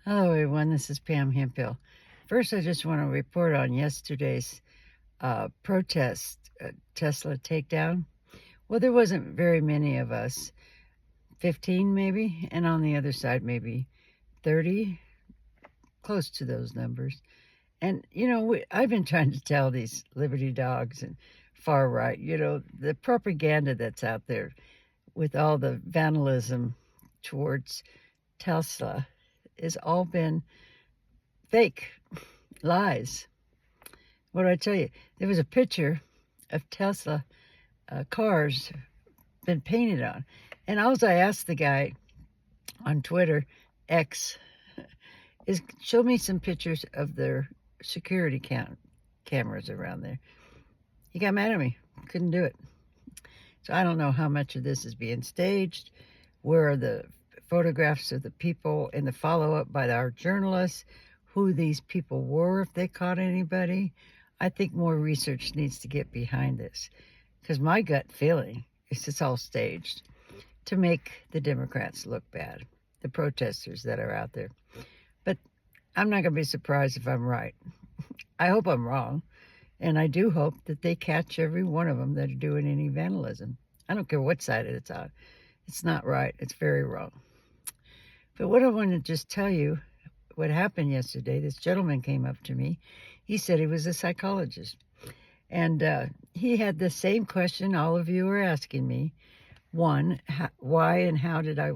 Hello, everyone. This is Pam Hemphill. First, I just want to report on yesterday's protest Tesla takedown. Well, there wasn't very many of us, 15 maybe, and on the other side, maybe 30, close to those numbers. And, I've been trying to tell these liberty dogs and far right, the propaganda that's out there with all the vandalism towards Tesla has all been fake lies. What do I tell you? There was a picture of Tesla cars been painted on. And all I asked the guy on Twitter, X, is show me some pictures of their security cameras around there. He got mad at me. Couldn't do it. So I don't know how much of this is being staged. Where are the photographs of the people in the follow-up by our journalists? Who these people were, if they caught anybody. I think more research needs to get behind this, because my gut feeling is it's all staged to make the Democrats look bad, the protesters that are out there. But I'm not going to be surprised if I'm right. I hope I'm wrong, and I do hope that they catch every one of them that are doing any vandalism. I don't care what side it's on. It's not right. It's very wrong. But what I want to just tell you, what happened yesterday, this gentleman came up to me. He said he was a psychologist. And he had the same question all of you are asking me. One, why and how did I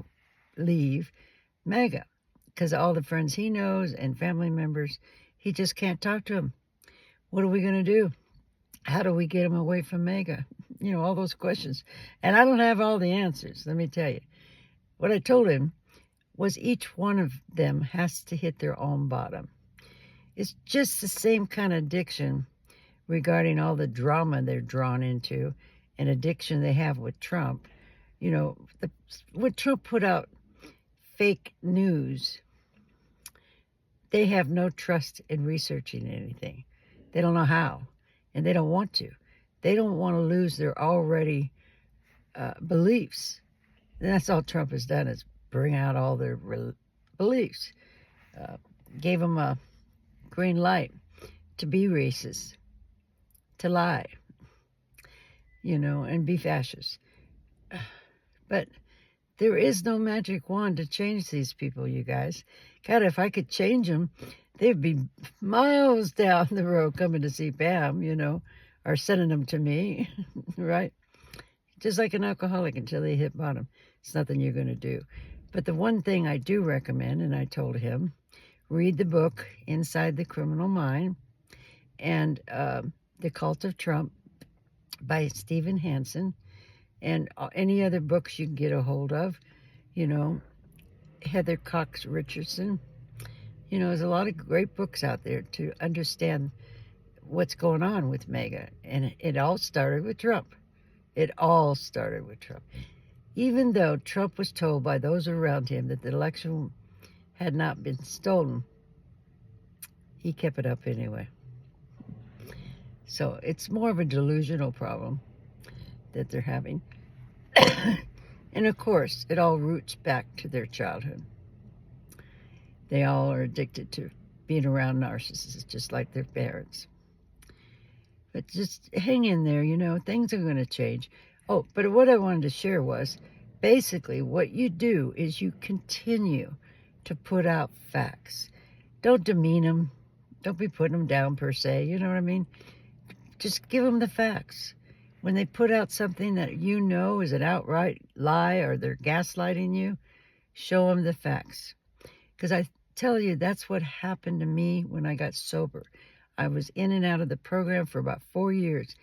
leave MAGA? Because all the friends he knows and family members, he just can't talk to them. What are we going to do? How do we get him away from MAGA? All those questions. And I don't have all the answers, let me tell you. What I told him was each one of them has to hit their own bottom. It's just the same kind of addiction regarding all the drama they're drawn into and addiction they have with Trump. When Trump put out fake news, they have no trust in researching anything. They don't know how, and they don't want to. They don't want to lose their already beliefs. And that's all Trump has done, is bring out all their beliefs. Gave them a green light to be racist, to lie, and be fascist. But there is no magic wand to change these people, you guys. God, if I could change them, they'd be miles down the road coming to see Pam, or sending them to me, right? Just like an alcoholic until they hit bottom. It's nothing you're going to do. But the one thing I do recommend, and I told him, read the book Inside the Criminal Mind and The Cult of Trump by Stephen Hansen, and any other books you can get a hold of. Heather Cox Richardson. There's a lot of great books out there to understand what's going on with MAGA. And it all started with Trump. It all started with Trump. Even though Trump was told by those around him that the election had not been stolen, he kept it up anyway. So it's more of a delusional problem that they're having. And of course, it all roots back to their childhood. They all are addicted to being around narcissists, just like their parents. But just hang in there, things are going to change. Oh, but what I wanted to share was, basically, what you do is you continue to put out facts. Don't demean them. Don't be putting them down per se, you know what I mean? Just give them the facts. When they put out something that is an outright lie or they're gaslighting you, show them the facts. Because I tell you, that's what happened to me when I got sober. I was in and out of the program for about 4 years,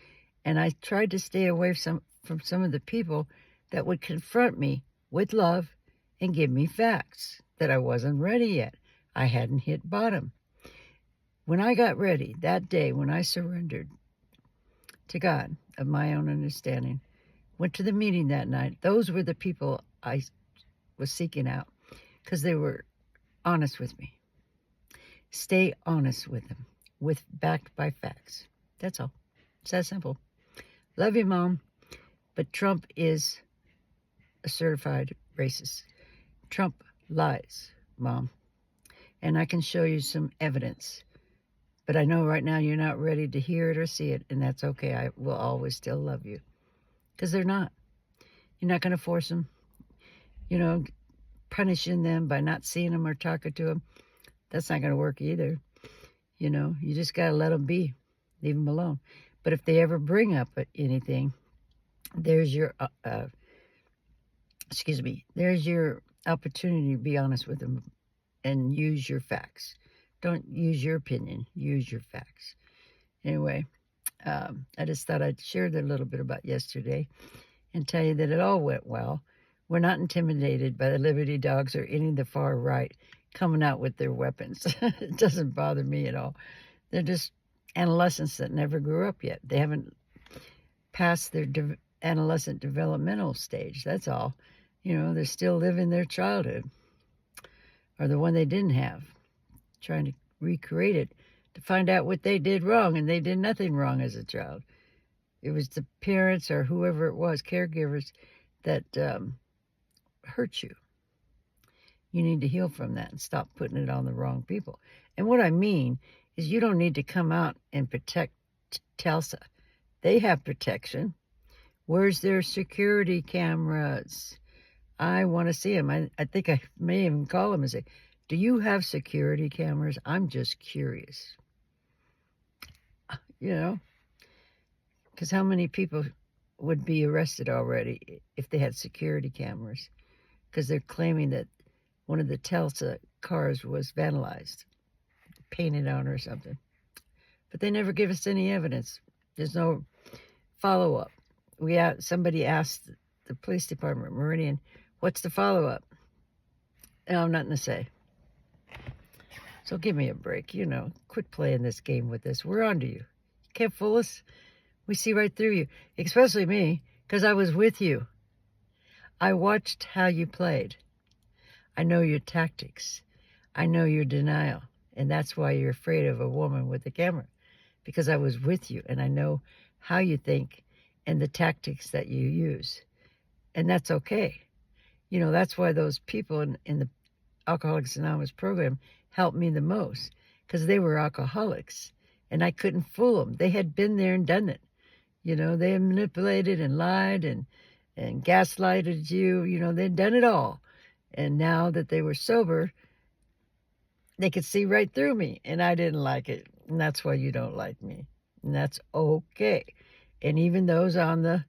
and I tried to stay away from some of the people that would confront me with love and give me facts that I wasn't ready yet. I hadn't hit bottom. When I got ready, that day when I surrendered to God of my own understanding, went to the meeting that night, those were the people I was seeking out because they were honest with me. Stay honest with them, backed by facts. That's all. It's that simple. Love you, Mom. But Trump is a certified racist. Trump lies, Mom. and I can show you some evidence. But I know right now you're not ready to hear it or see it, and that's okay. I will always still love you. Because they're not. You're not going to force them, punishing them by not seeing them or talking to them. That's not going to work either. You just got to let them be. Leave them alone. But if they ever bring up anything, there's your, there's your opportunity to be honest with them and use your facts. Don't use your opinion. Use your facts. Anyway, I just thought I'd share that a little bit about yesterday and tell you that it all went well. We're not intimidated by the Liberty Dogs or any of the far right coming out with their weapons. It doesn't bother me at all. They're just adolescents that never grew up yet. They haven't passed their adolescent developmental stage. That's all. They're still living their childhood, or the one they didn't have, trying to recreate it to find out what they did wrong, and they did nothing wrong as a child. It was the parents or whoever it was, caregivers, that hurt you. You need to heal from that and stop putting it on the wrong people. And what I mean is you don't need to come out and protect Tulsa. They have protection. Where's their security cameras? I want to see them. I think I may even call them and say, do you have security cameras? I'm just curious. Because how many people would be arrested already if they had security cameras? Because they're claiming that one of the Tulsa cars was vandalized, painted on or something. But they never give us any evidence. There's no follow-up. Somebody asked the police department, Meridian, what's the follow-up? No, nothing to say. So give me a break, Quit playing this game with us. We're onto you. You can't fool us. We see right through you, especially me, because I was with you. I watched how you played. I know your tactics. I know your denial. And that's why you're afraid of a woman with a camera, because I was with you and I know how you think and the tactics that you use. And that's okay. That's why those people in the Alcoholics Anonymous program helped me the most, because they were alcoholics and I couldn't fool them. They had been there and done it. They had manipulated and lied and gaslighted you. They'd done it all. And now that they were sober, they could see right through me, and I didn't like it. And that's why you don't like me. And that's okay. And even those on the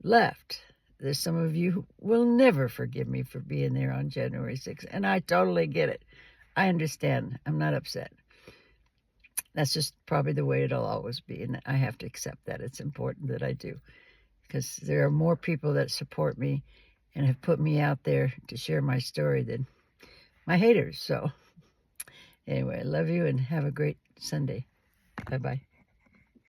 left, there's some of you who will never forgive me for being there on January 6th. And I totally get it. I understand. I'm not upset. That's just probably the way it'll always be. And I have to accept that. It's important that I do, because there are more people that support me and have put me out there to share my story than my haters. So anyway, I love you and have a great Sunday. Bye-bye.